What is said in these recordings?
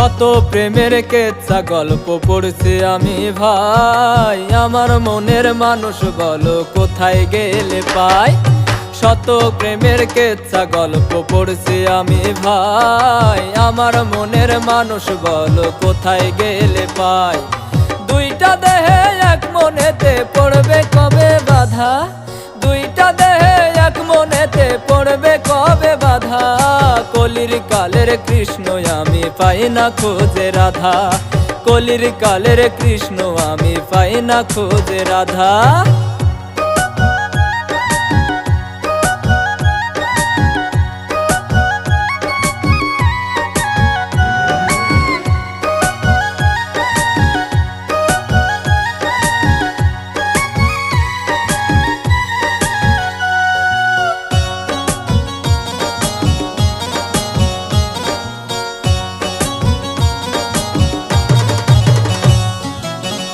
শত প্রেমের কেচ্ছা গল্প পড়ছি আমি ভাই, আমার মনের মানুষ বলো কোথায় গেলে পাই। শত প্রেমের কেচ্ছা গল্প পড়ছি আমি ভাই, আমার মনের মানুষ বলো কোথায় গেলে পাই। দুইটা দেহে এক মনেতে পড়বে কবে বাধা, দুইটা দেহে এক মনেতে পড়বে কবে বাধা। কলির কালের কৃষ্ণ আমি পাই না খোঁজে রাধা, কলির কালের কৃষ্ণ আমি পাই না খোঁজে রাধা।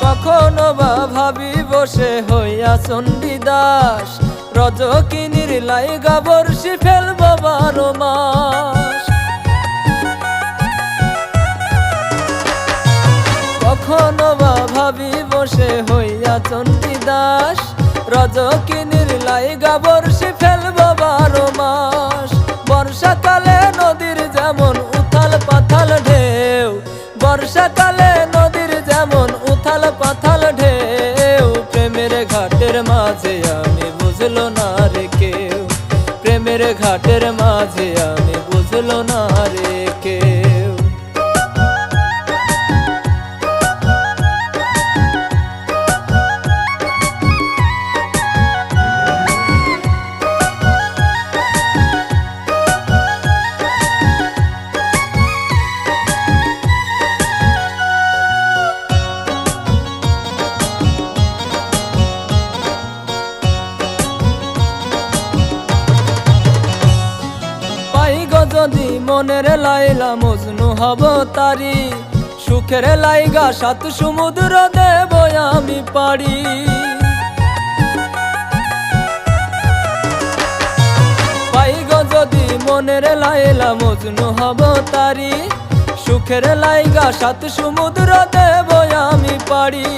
কখনো বা ভাবি বসে হইয়া চণ্ডীদাস, রজকিনীর লাইগা বর্ষি ফেলব 12 মাস। কখনো বা ভাবি বসে হইয়া চণ্ডীদাস, রজকিনীর লাইগা বর্ষি ফেলব 12 মাস। বর্ষাকালে নদীর যেমন উথাল পাথাল ঢেউ, বর্ষাকালে নদীর যেমন উথাল পাথাল ঢেউ। প্রেমের ঘাটের মাঝে আমি বুঝলো না রে কেউ, প্রেমের ঘাটের মাঝে আমি বুঝলো না রে কেউ। যদি মনের লাইলা মজনু হব তারি, সুখের লাইগা 7 সমুদ্র দেব আমি পারি। পাইগো যদি মনের লাইলা মজনু হব তারি, সুখের লাইগা 7 সমুদ্র দেব আমি পারি।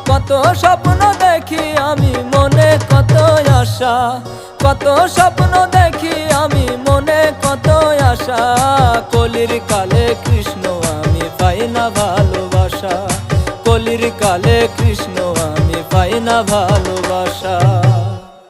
কত স্বপ্ন দেখি আমি মনে কত আশা, কত স্বপ্ন দেখি আমি মনে কত আশা। কলির কালে কৃষ্ণ আমি পাই না ভালোবাসা, কলির কালে কৃষ্ণ আমি পাই না ভালোবাসা।